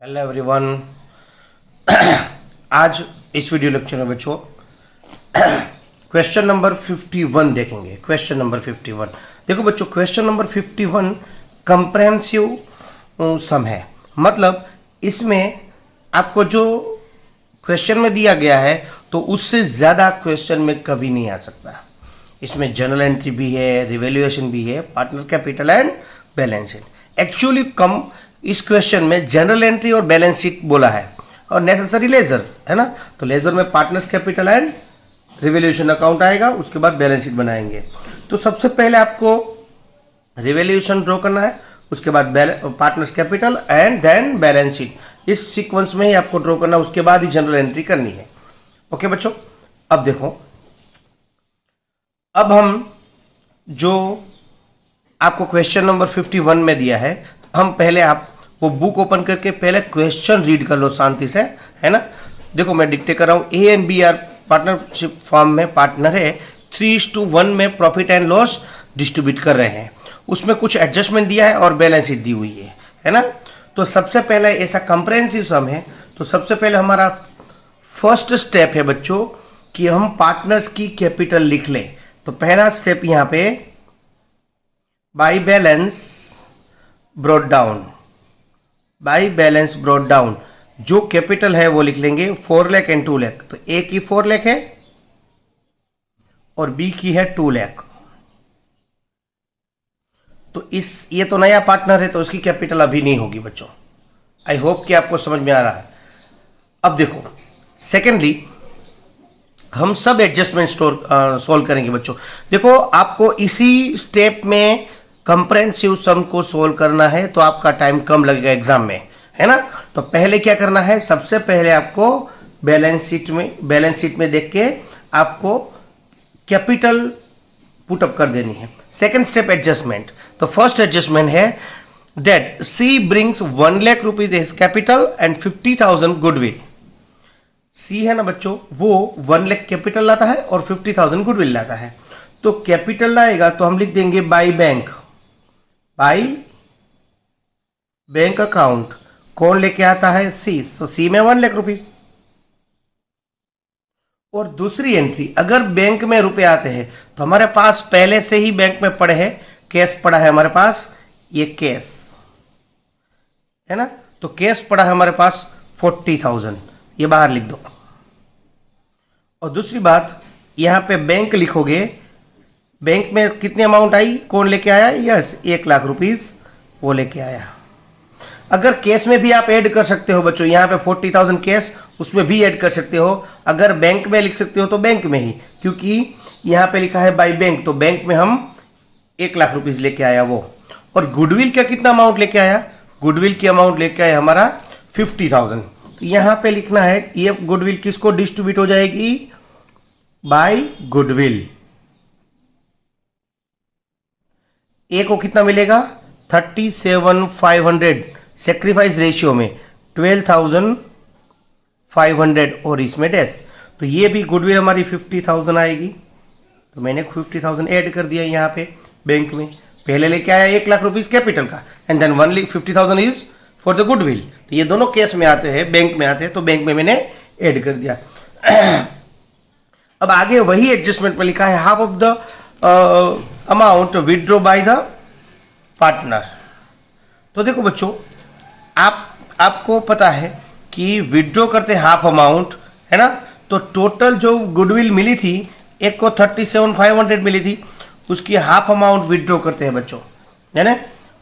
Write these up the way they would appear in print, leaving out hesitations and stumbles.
Hello everyone. आज इस video lecture में बच्चों क्वेश्चन नंबर 51 देखेंगे। क्वेश्चन नंबर 51 देखो बच्चों, क्वेश्चन नंबर 51 कंप्रेहेंसिव सम है। मतलब इसमें आपको जो क्वेश्चन में दिया गया है तो उससे ज़्यादा क्वेश्चन में कभी नहीं आ सकता। इसमें जर्नल एंट्री भी है, रिवैल्यूएशन भी है, partner capital and balance sheet. Actually come इस क्वेश्चन में जनरल एंट्री और बैलेंस शीट बोला है और नेसेसरी लेजर है ना। तो लेजर में partners capital and revaluation account आएगा, उसके बाद बैलेंस शीट बनाएंगे। तो सबसे पहले आपको रिवैल्यूएशन ड्रॉ करना है, उसके बाद partners capital and then balance sheet. इस सीक्वेंस में ही आपको ड्रॉ करना है, उसके बाद ही जनरल एंट्री करनी है। ओके बच्चों, अब देखो, अब हम जो आपको क्वेश्चन नंबर 51 में दिया है, हम पहले आप वो बुक ओपन करके पहले क्वेश्चन रीड कर लो शांति से, है ना। देखो मैं डिक्टेट कर रहा हूँ। A and B are partnership firm में पार्टनर है, 3:1 में प्रॉफिट एंड लॉस डिस्ट्रीब्यूट कर रहे हैं। उसमें कुछ एडजस्टमेंट दिया है और बैलेंस शीट दी हुई है ना। तो सबसे पहले ऐसा कंप्रेहेंसिव सम है, तो सबसे पहले हमारा फर्स्ट स्टेप है बच्चों कि हम पार्टनर्स की कैपिटल लिख लें। तो पहला स्टेप यहाँ पे by balance brought down, by balance brought down जो कैपिटल है वो लिख लेंगे 4 लाख एंड 2 लाख। तो ए की 4 लाख है और बी की है 2 लाख। तो ये तो नया पार्टनर है तो उसकी कैपिटल अभी नहीं होगी बच्चों। आई होप कि आपको समझ में आ रहा है। अब देखो, सेकेंडली हम सब एडजस्टमेंट सोल्व करेंगे बच्चों। देखो आपको इसी स्टेप में कंप्रेहेंसिव सम को सोल्व करना है तो आपका टाइम कम लगेगा एग्जाम में, है ना। तो पहले क्या करना है, सबसे पहले आपको बैलेंस शीट में देख के आपको कैपिटल पुटअप कर देनी है। Second step adjustment. तो फर्स्ट एडजस्टमेंट है that C brings 1 lakh rupees as capital and 50,000 goodwill. C है ना बच्चों, वो 1 लाख कैपिटल लाता है और 50,000 गुडविल लाता है। तो कैपिटल लाएगा तो हम लिख देंगे by bank, by bank account. कौन लेके आता है, सी। तो सी में 1 लाख रुपीज। और दूसरी एंट्री, अगर बैंक में रुपए आते हैं तो हमारे पास पहले से ही बैंक में पड़े हैं, कैश पड़ा है हमारे पास, ये कैश है ना। तो कैश पड़ा है हमारे पास 40,000, ये बाहर लिख दो। और दूसरी बात, यहां पे बैंक लिखोगे, बैंक में कितनी अमाउंट आई, कौन लेके आया, यस 1 लाख रुपीज वो लेके आया। अगर कैश में भी आप ऐड कर सकते हो बच्चों, यहाँ पे 40,000 कैश, उसमें भी ऐड कर सकते हो। अगर बैंक में लिख सकते हो तो बैंक में ही, क्योंकि यहाँ पे लिखा है बाई बैंक, तो बैंक में हम 1 लाख रुपीज लेके आया वो। और गुडविल का कितना अमाउंट लेके आया, गुडविल की अमाउंट लेके आया हमारा 50,000। तो यहाँ पे लिखना है ये गुडविल किसको डिस्ट्रीब्यूट हो जाएगी, बाई गुडविल। ए को कितना मिलेगा 37,500, सेक्रीफाइस रेशियो में 12,500 और इसमें डैश। तो ये भी गुडविल हमारी 50,000 आएगी। तो मैंने 50,000 ऐड कर दिया यहाँ पे बैंक में। पहले लेके आया 1 लाख रुपीज कैपिटल का and then 50,000 is for the goodwill. तो ये दोनों केस में आते हैं, बैंक में आते हैं, तो बैंक में मैंने ऐड कर दिया। अब आगे वही एडजस्टमेंट में लिखा है half of the amount withdraw by the partner. तो देखो बच्चों, आपको पता है कि विड्रॉ करते हाफ अमाउंट, है ना। तो टोटल जो गुडविल मिली थी, एक को 37,500 मिली थी, उसकी हाफ अमाउंट विड्रॉ करते हैं बच्चों, है ना।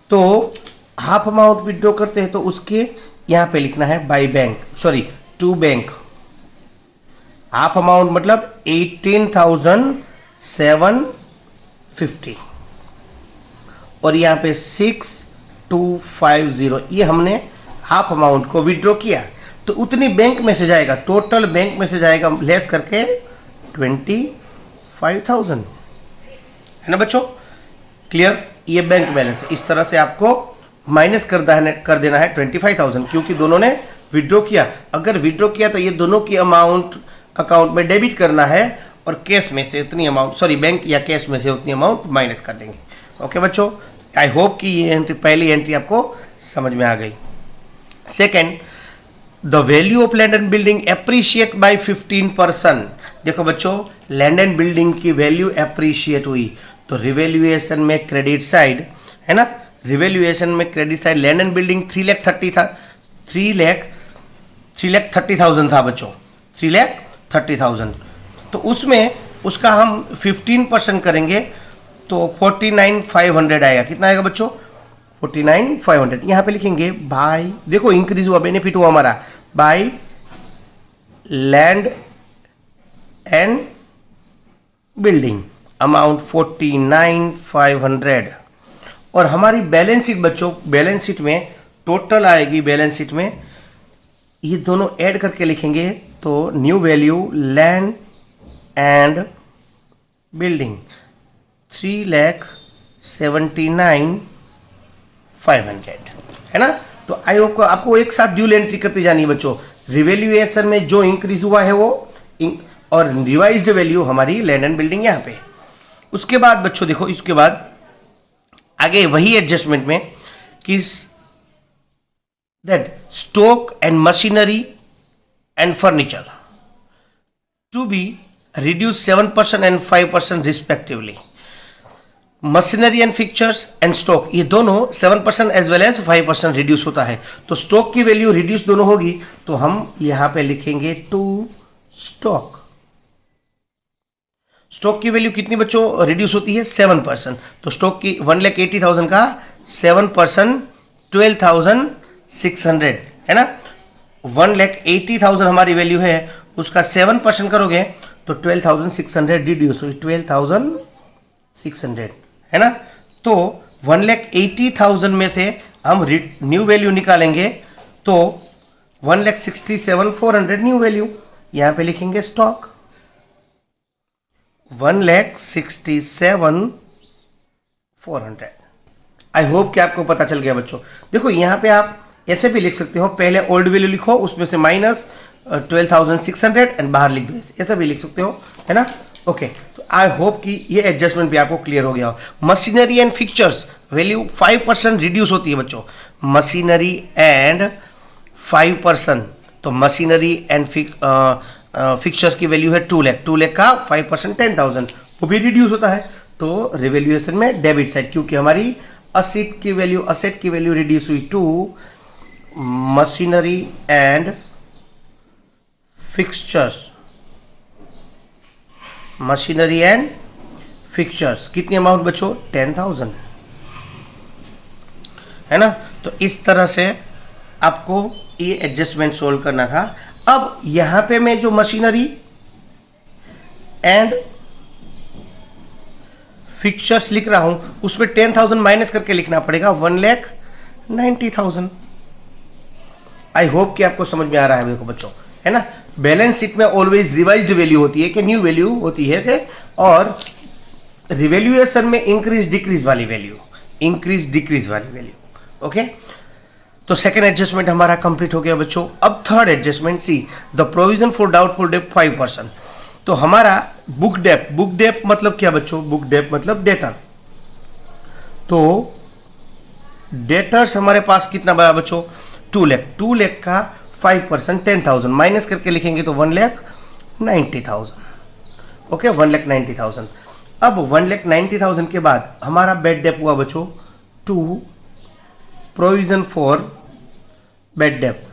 तो हाफ अमाउंट विड्रॉ करते हैं तो उसके यहाँ पे लिखना है by bank, sorry to bank. Half amount मतलब 18,750 और यहाँ पे 6,250, ये हमने हाफ अमाउंट को विड्रॉ किया। तो उतनी बैंक में से जाएगा, टोटल बैंक में से जाएगा लेस करके 25,000, है ना बच्चों। क्लियर, ये बैंक बैलेंस है। इस तरह से आपको माइनस कर देना है 25,000, क्योंकि दोनों ने विड्रॉ किया। अगर विड्रॉ किया तो ये दोनों की अमाउंट अकाउंट में डेबिट करना है और कैश में से उतनी अमाउंट, सॉरी बैंक या कैश में से उतनी अमाउंट माइनस कर देंगे। ओके बच्चों, आई होप कि ये एंट्री, पहली एंट्री आपको समझ में आ गई। Second, the value of land and building appreciate by 15%। देखो बच्चों, लैंड एंड बिल्डिंग की वैल्यू एप्रिशिएट हुई तो रिवैल्यूएशन में क्रेडिट साइड, है ना, रिवैल्यूएशन में credit side land and building 3,30,000 था बच्चों, 3,30,000। तो उसमें उसका हम 15% करेंगे तो 49,500 आएगा। कितना आएगा बच्चों? 49,500। यहाँ पे लिखेंगे बाय, देखो इंक्रीज हुआ, बेनिफिट हुआ हमारा, by land and building amount 49,500। और हमारी बैलेंस शीट बच्चों, बैलेंस शीट में टोटल आएगी, बैलेंस शीट में ये दोनों ऐड करके लिखेंगे तो new value land and building 3,79,500, है ना। तो आई होप आपको एक साथ ड्यूल एंट्री करती जानी है बच्चों। रिवैल्यूएशन में जो इंक्रीज हुआ है वो और रिवाइज्ड वैल्यू हमारी लैंड एंड बिल्डिंग यहाँ पे। उसके बाद बच्चों देखो, इसके बाद आगे वही एडजस्टमेंट में कि that stock and machinery and furniture to be reduce 7% and 5% respectively. Machinery and fixtures and stock ये दोनों 7% एज वेल एज 5% रिड्यूस होता है। तो स्टॉक की वैल्यू रिड्यूस दोनों होगी तो हम यहां पे लिखेंगे टू स्टॉक। स्टॉक की वैल्यू कितनी बच्चों रिड्यूस होती है? 7%। तो स्टॉक की 1,80,000 का 7% 12,600, है ना। 1,80,000 हमारी वैल्यू है, उसका 7% करोगे तो 12,600 रिड्यूस हुई, 12,600, है ना। तो 1,80,000 में से हम न्यू वैल्यू निकालेंगे तो 1,67,400 न्यू वैल्यू। यहां पे लिखेंगे स्टॉक 1,67,400। आई होप कि आपको पता चल गया बच्चों। देखो यहां पे आप ऐसे भी लिख सकते हो, पहले ओल्ड वैल्यू लिखो, उसमें से माइनस 12,600 एंड बाहर लिख दो, ऐसा भी लिख सकते हो, है ना। ओके, तो आई होप कि ये एडजस्टमेंट भी आपको क्लियर हो गया हो। Machinery and fixtures value 5% reduce होती है बच्चों, मशीनरी एंड 5%। तो मशीनरी एंड फिक्चर्स की वैल्यू है 2 लाख, 2 लाख का 5% 10,000, वो भी रिड्यूस होता है। तो रिवैल्यूएशन में डेबिट साइड, क्योंकि हमारी असेट की वैल्यू रिड्यूस हुई to machinery and fixtures, machinery and fixtures कितनी अमाउंट बच्चों? 10,000, है ना। तो इस तरह से आपको ये एडजस्टमेंट सोल्व करना था। अब यहां पे मैं जो मशीनरी एंड फिक्चर्स लिख रहा हूं उसमें 10,000 माइनस करके लिखना पड़ेगा, 1,90,000। आई होप कि आपको समझ में आ रहा है देखो बच्चों, है ना। बैलेंस शीट में ऑलवेज रिवाइज्ड वैल्यू होती है कि न्यू वैल्यू होती है, और रिवैल्यूएशन में इंक्रीज डिक्रीज वाली वैल्यू, ओके। तो सेकेंड एडजस्टमेंट हमारा कंप्लीट हो गया बच्चों। अब third adjustment, see the provision for doubtful debt 5%। तो हमारा बुक डेप मतलब क्या बच्चों? बुक डेप मतलब डेटर। तो डेटर्स हमारे पास कितना बड़ा बच्चों? 2 लाख, 2 लाख का 5% 10,000 माइनस करके लिखेंगे तो 1,90,000, ओके, 1,90,000। अब 1,90,000 के बाद हमारा बेड डेप हुआ बच्चों 2 provision for bad debt,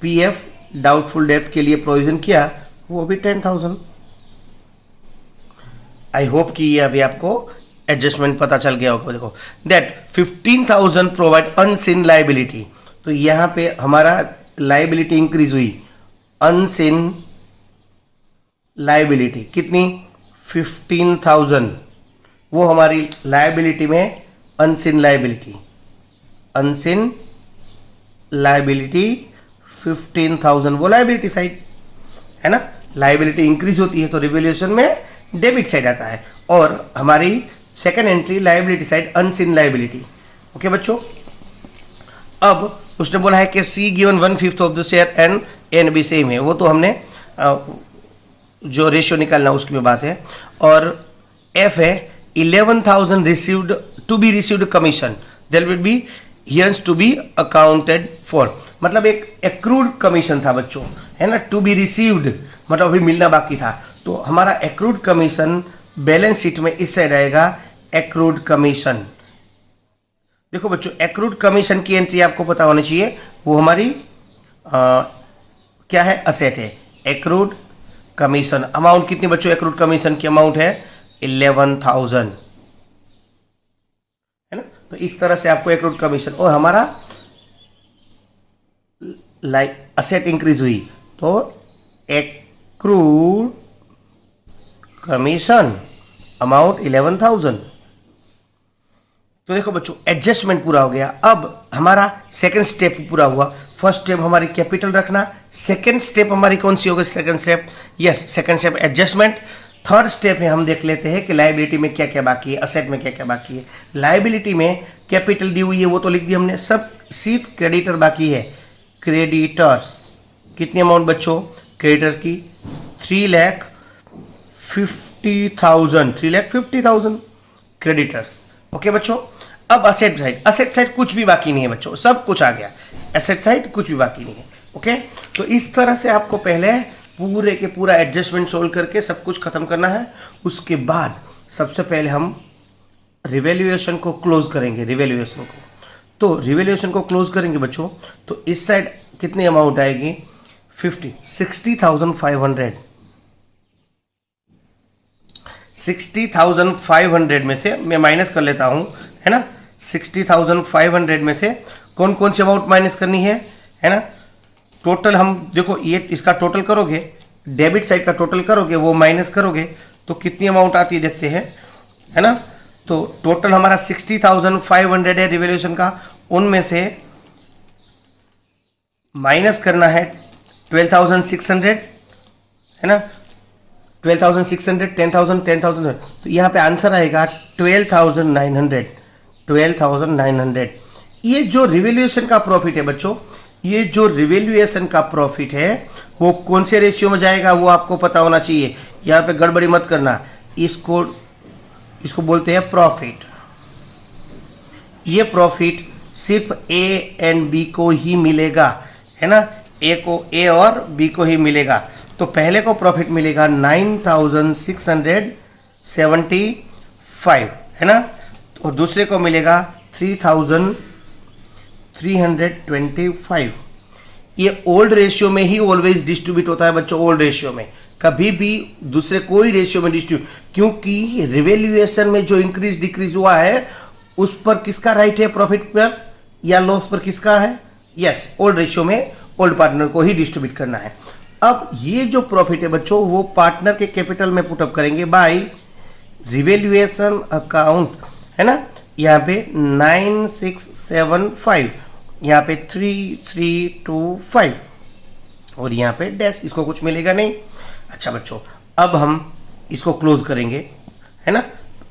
PF doubtful debt के लिए प्रोविजन किया, वो भी 10,000। आई होप कि ये अभी आपको एडजस्टमेंट पता चल गया होगा। देखो दैट 15,000 प्रोवाइड अनसिन लाइबिलिटी। तो यहां पे हमारा लाइबिलिटी इंक्रीज हुई, अनसिन लाइबिलिटी कितनी? 15,000। वो हमारी लाइबिलिटी में अनसिन लाइबिलिटी 15,000, वो लाइबिलिटी साइड, है ना। लाइबिलिटी इंक्रीज होती है तो रिवैल्यूएशन में डेबिट साइड आता है, और हमारी second entry liability side unseen liability, okay बच्चों। अब उसने बोला है कि C given 1/5 of the share and B बी सेम है, वो तो हमने जो रेशियो निकालना उसकी बात है। और एफ है 11,000 received to be received commission, there will be hears to be accounted for. मतलब एक एक्रूड कमीशन था बच्चों, है ना, टू बी रिसीव्ड, मतलब अभी मिलना बाकी था। तो हमारा एक्रूड कमीशन बैलेंस शीट में इस साइड आएगा, एक्रूड कमीशन। देखो बच्चों, एक्रूड कमीशन की एंट्री आपको पता होनी चाहिए, वो हमारी क्या है, असेट है। एक्रूड कमीशन अमाउंट कितनी बच्चों, एक्रूड कमीशन की अमाउंट है 11,000, है ना। तो इस तरह से आपको एक्रूड कमीशन, और हमारा लाइक असेट इंक्रीज हुई तो एक्रूड कमीशन अमाउंट 11,000। तो देखो बच्चों, एडजस्टमेंट पूरा हो गया। अब हमारा सेकंड स्टेप पूरा हुआ। फर्स्ट स्टेप हमारी कैपिटल रखना, सेकंड स्टेप हमारी कौन सी होगी, second step, yes second step adjustment. Third step में हम देख लेते हैं कि लायबिलिटी में क्या क्या बाकी है, असेट में क्या क्या बाकी है। लायबिलिटी में कैपिटल दी हुई है, वो तो लिख दी हमने, सब सिर्फ क्रेडिटर बाकी है। क्रेडिटर्स कितनी अमाउंट बच्चों, क्रेडिटर की 3,50,000, 3,50,000 क्रेडिटर्स। ओके बच्चों, अब असेट साइड, असेट साइड कुछ भी बाकी नहीं है बच्चों, सब कुछ आ गया, एसेट साइड कुछ भी बाकी नहीं है। ओके, तो इस तरह से आपको पहले पूरे के पूरा एडजस्टमेंट सोल्व करके सब कुछ खत्म करना है। उसके बाद सबसे पहले हम रिवैल्यूएशन को क्लोज करेंगे। रिवैल्यूएशन को, तो रिवैल्यूएशन को क्लोज करेंगे बच्चों, तो इस साइड कितनी अमाउंट आएगी, 60,500। 60,500 में से मैं माइनस कर लेता हूं, है ना। 60,500 में से कौन कौन सी अमाउंट माइनस करनी है ना। टोटल हम देखो, ये इसका टोटल करोगे, डेबिट साइड का टोटल करोगे, वो माइनस करोगे तो कितनी अमाउंट आती है देखते हैं, है ना। तो टोटल हमारा 60,500 है रिवैल्यूएशन का, उनमें से माइनस करना है 12,600, है ना। 12,600, 10,000, 10,000, तो यहाँ पे आंसर आएगा 12,900, 12,900। ये जो रिवैल्यूएशन का प्रॉफिट है बच्चों, ये जो रिवैल्यूएशन का प्रॉफिट है वो कौन से रेशियो में जाएगा वो आपको पता होना चाहिए। यहाँ पे गड़बड़ी मत करना, इसको बोलते हैं प्रॉफिट। ये प्रॉफिट सिर्फ ए एंड बी को ही मिलेगा, है ना, ए और बी को ही मिलेगा। तो पहले को प्रॉफिट मिलेगा 9,675, है ना, और दूसरे को मिलेगा 3,325। ये ओल्ड रेशियो में ही ऑलवेज डिस्ट्रीब्यूट होता है बच्चों, ओल्ड रेशियो में, कभी भी दूसरे कोई रेशियो में डिस्ट्रीब्यूट, क्योंकि रिवैल्यूएशन में जो इंक्रीज डिक्रीज हुआ है उस पर किसका राइट है, प्रॉफिट पर या लॉस पर किसका है, यस ओल्ड रेशियो में ओल्ड पार्टनर को ही डिस्ट्रीब्यूट करना है। अब ये जो प्रॉफिट है बच्चों वो पार्टनर के कैपिटल में पुटअप करेंगे बाय रिवैल्यूएशन अकाउंट, है ना। यहाँ पे 9,675, यहाँ पे 3,325 और यहाँ पे डैश, इसको कुछ मिलेगा नहीं। अच्छा बच्चों, अब हम इसको क्लोज करेंगे, है ना।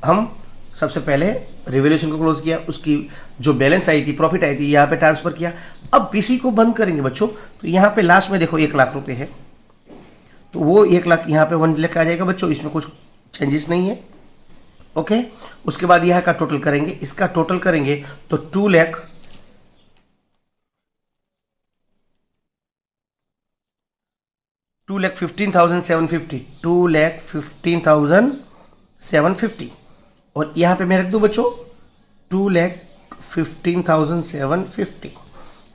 हम सबसे पहले रिवैल्यूएशन को क्लोज किया, उसकी जो बैलेंस आई थी, प्रॉफिट आई थी, यहाँ पे ट्रांसफर किया। अब पीसी को बंद करेंगे बच्चों, तो यहाँ पे लास्ट में देखो 1,00,000 रुपए है, तो वो 1,00,000 यहाँ पे 1 लाख आ जाएगा बच्चों, इसमें कुछ चेंजेस नहीं है। ओके, उसके बाद यहाँ का टोटल करेंगे, इसका टोटल करेंगे तो 2,15,750, 2,15,750, और यहाँ पे मैं रख दूं बच्चों 2,15,750,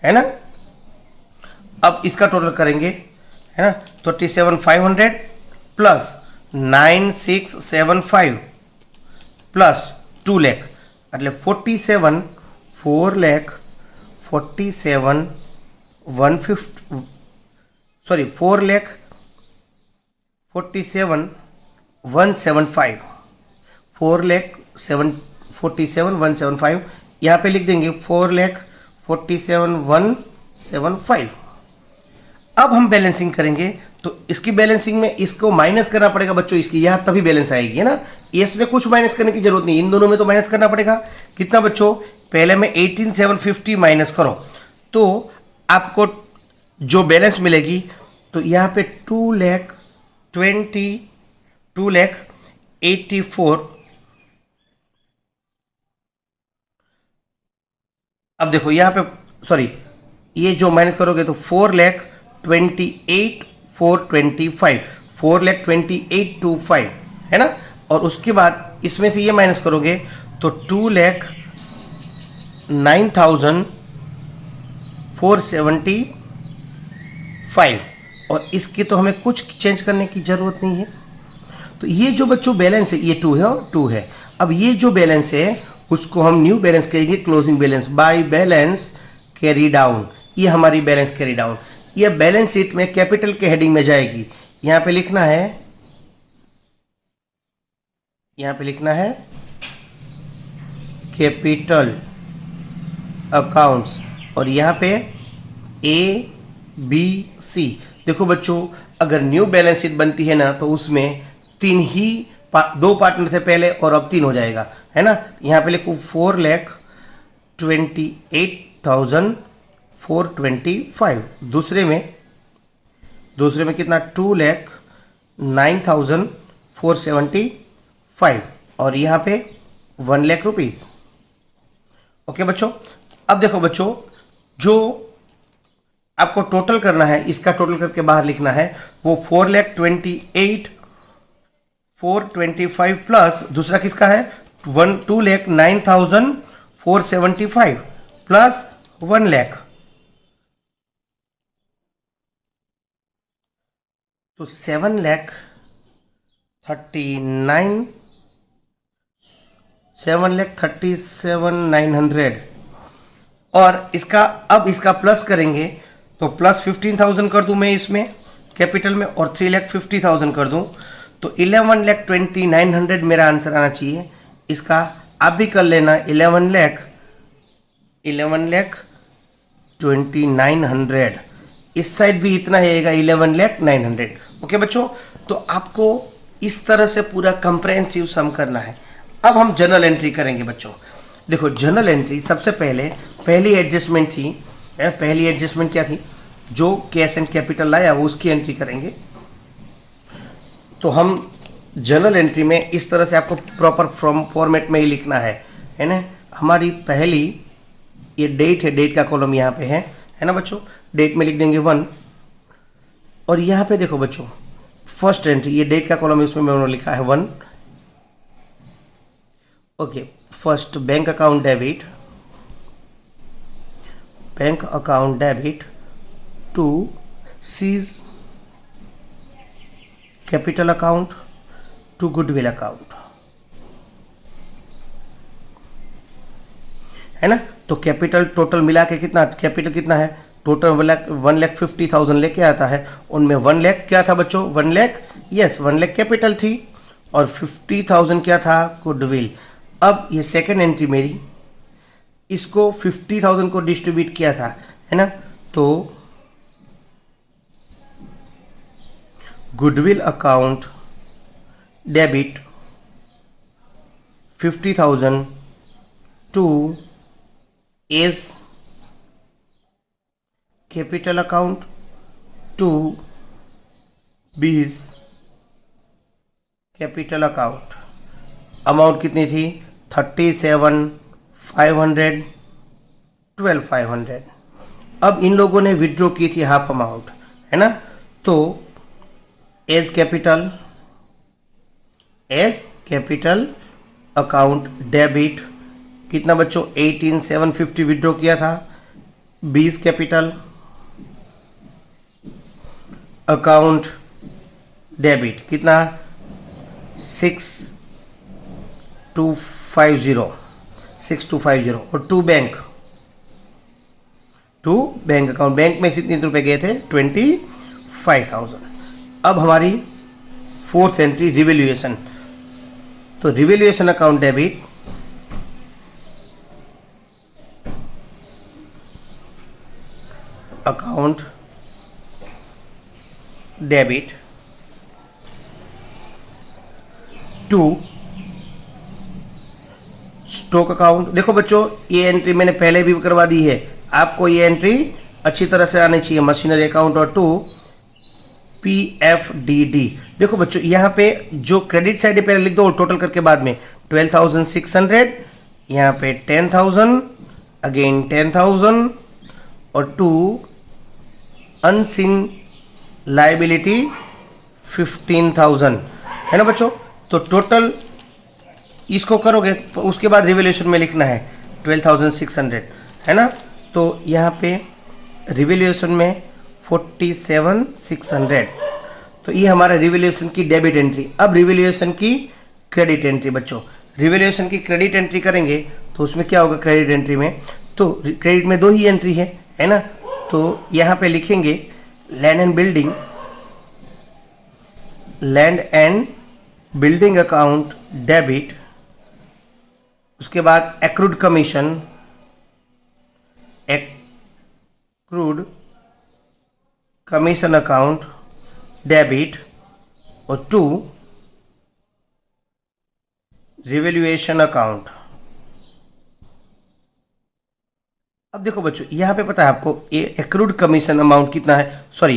है ना। अब इसका टोटल करेंगे, है ना, 37,500 प्लस 9,675 प्लस 2 लाख, એટલે 4,47,150, सॉरी 4,47,175, 4,47,175, यहाँ पे लिख देंगे 4,47,175। अब हम बैलेंसिंग करेंगे, तो इसकी बैलेंसिंग में इसको माइनस करना पड़ेगा बच्चों, इसकी यहाँ तभी बैलेंस आएगी, है ना। इसमें कुछ माइनस करने की जरूरत नहीं, इन दोनों में तो माइनस करना पड़ेगा। कितना बच्चों, पहले में 18,750 माइनस करो तो आपको जो बैलेंस मिलेगी, तो यहाँ पे 2,84। अब देखो यहाँ पे, सॉरी ये जो माइनस करोगे तो 4,28,425, 4,28,25 है ना। और उसके बाद इसमें से ये माइनस करोगे तो 2,09,475, और इसकी तो हमें कुछ चेंज करने की जरूरत नहीं है। तो ये जो बच्चों बैलेंस है, ये 2 है और 2 है। अब ये जो बैलेंस है उसको हम न्यू बैलेंस कहेंगे, closing balance by balance carry down. ये हमारी बैलेंस कैरी डाउन, ये बैलेंस शीट में कैपिटल के हेडिंग में जाएगी। यहां पे लिखना है, यहां पे लिखना है कैपिटल अकाउंट्स, और यहां पे ABC। देखो बच्चों, अगर न्यू बैलेंस शीट बनती है ना तो उसमें 3 ही 2 पार्टनर थे पहले और अब 3 हो जाएगा, है ना। यहाँ पे लिखो 4,28,425। दूसरे में कितना 2,09,475, और यहाँ पे 1 लाख रुपीज। ओके बच्चों, अब देखो बच्चों, जो आपको टोटल करना है, इसका टोटल करके बाहर लिखना है, वो 4,28,425 प्लस दूसरा किसका है 2,09,475 प्लस 1 लाख, तो 7,37,900। और इसका अब इसका प्लस करेंगे तो प्लस 15,000 कर दूं मैं इसमें कैपिटल में, और 3,50,000 कर दूं तो 11,29,000 मेरा आंसर आना चाहिए। इसका आप भी कर लेना, 11,29,000। इस साइड भी इतना रहेगा 11,09,000। ओके बच्चों, तो आपको इस तरह से पूरा कंप्रेहेंसिव सम करना है। अब हम जर्नल एंट्री करेंगे बच्चों। देखो जर्नल एंट्री सबसे पहली एडजस्टमेंट थी, पहली एडजस्टमेंट क्या थी, जो कैश एंड कैपिटल लाया वो उसकी एंट्री करेंगे। तो हम जर्नल एंट्री में इस तरह से आपको प्रॉपर फॉर्मेट में ही लिखना है ना। हमारी पहली ये डेट है, डेट का कॉलम यहाँ पे है ना बच्चों। डेट में लिख देंगे 1, और यहाँ पे देखो बच्चों फर्स्ट एंट्री, ये डेट का कॉलम है, उसमें मैंने लिखा है 1। Okay, first bank account debit to C's capital account to goodwill account, है ना। तो कैपिटल टोटल मिला के कितना, कैपिटल कितना है टोटल 1,50,000 लेके आता है। उनमें 1 लाख क्या था बच्चों, 1 लाख, यस 1 लाख कैपिटल थी, और 50,000 क्या था गुडविल। अब ये सेकेंड एंट्री मेरी, इसको 50,000 को डिस्ट्रीब्यूट किया था, है ना। तो goodwill account debit 50,000 to A's capital account to B's capital account. Amount कितनी थी 37,500, 12,500। अब इन लोगों ने विड्रॉ की थी हाफ अमाउंट, है ना। तो एज कैपिटल अकाउंट डेबिट कितना बच्चों 18,750 विड्रॉ किया था। 20 कैपिटल अकाउंट डेबिट कितना 6,250 और टू बैंक अकाउंट, बैंक में कितने रुपए गए थे 25,000। अब हमारी फोर्थ एंट्री रिवैल्यूएशन, तो revaluation account debit account debit to stock account. देखो बच्चों ये एंट्री मैंने पहले भी करवा दी है, आपको ये एंट्री अच्छी तरह से आनी चाहिए। मशीनरी अकाउंट और टू PFDD। देखो बच्चों यहाँ पे जो क्रेडिट साइड है पहले लिख दो, टोटल करके बाद में 12,600, यहाँ पे 10,000, अगेन 10,000, और 2 अनसीन लाइबिलिटी 15,000 है ना बच्चों। तो टोटल इसको करोगे उसके बाद रिवैल्यूएशन में लिखना है 12,600 है ना। तो यहाँ पे रिवैल्यूएशन में 47,600, तो ये हमारा रिवैल्यूएशन की डेबिट एंट्री। अब रिवैल्यूएशन की क्रेडिट एंट्री बच्चों, रिवैल्यूएशन की क्रेडिट एंट्री करेंगे तो उसमें क्या होगा क्रेडिट एंट्री में, तो क्रेडिट में 2 ही एंट्री है ना। तो यहाँ पे लिखेंगे land and building account debit, उसके बाद एक्रूड कमीशन अकाउंट डेबिट और 2 रिवैल्यूएशन अकाउंट। अब देखो बच्चों यहाँ पे पता है आपको ये एक्रूड कमीशन अमाउंट कितना है, सॉरी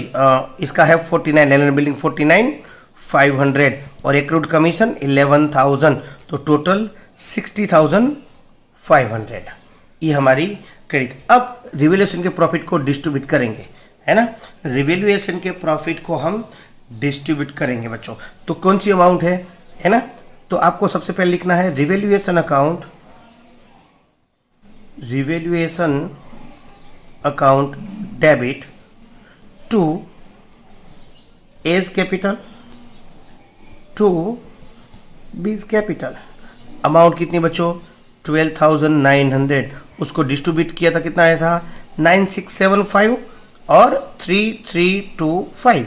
इसका है 49, लैंड एंड बिल्डिंग 49,500 और एक्रूड कमीशन 11,000, तो टोटल 60,500 ये हमारी क्रेडिट। अब रिवैल्यूएशन के प्रॉफिट को डिस्ट्रीब्यूट करेंगे है ना, रिवैल्यूएशन के प्रॉफिट को हम डिस्ट्रीब्यूट करेंगे बच्चों। तो कौन सी अमाउंट है ना, तो आपको सबसे पहले लिखना है revaluation account debit to A's capital to B's capital. Amount कितनी बच्चों 12,900, उसको डिस्ट्रीब्यूट किया था कितना आया था 9675 और 3325।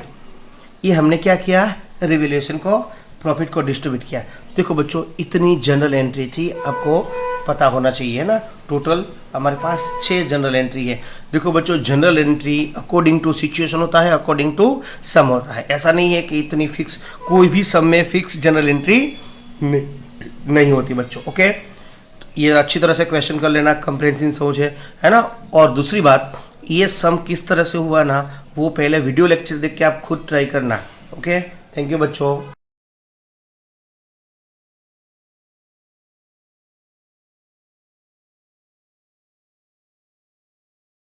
ये हमने क्या किया रिवैल्यूएशन को प्रॉफिट को डिस्ट्रीब्यूट किया। देखो बच्चों इतनी जनरल एंट्री थी, आपको पता होना चाहिए ना। टोटल हमारे पास 6 जनरल एंट्री है। देखो बच्चों journal entry according to situation होता है, अकॉर्डिंग टू सम होता है। ऐसा नहीं है कि इतनी फिक्स, कोई भी सम में फिक्स जनरल एंट्री नहीं होती बच्चों। ओके, ये अच्छी तरह से क्वेश्चन कर लेना, कंप्रेहेंसिव सोच है ना। और दूसरी बात, ये सम किस तरह से हुआ ना, वो पहले वीडियो लेक्चर देख के आप खुद ट्राई करना। ओके, थैंक यू बच्चों।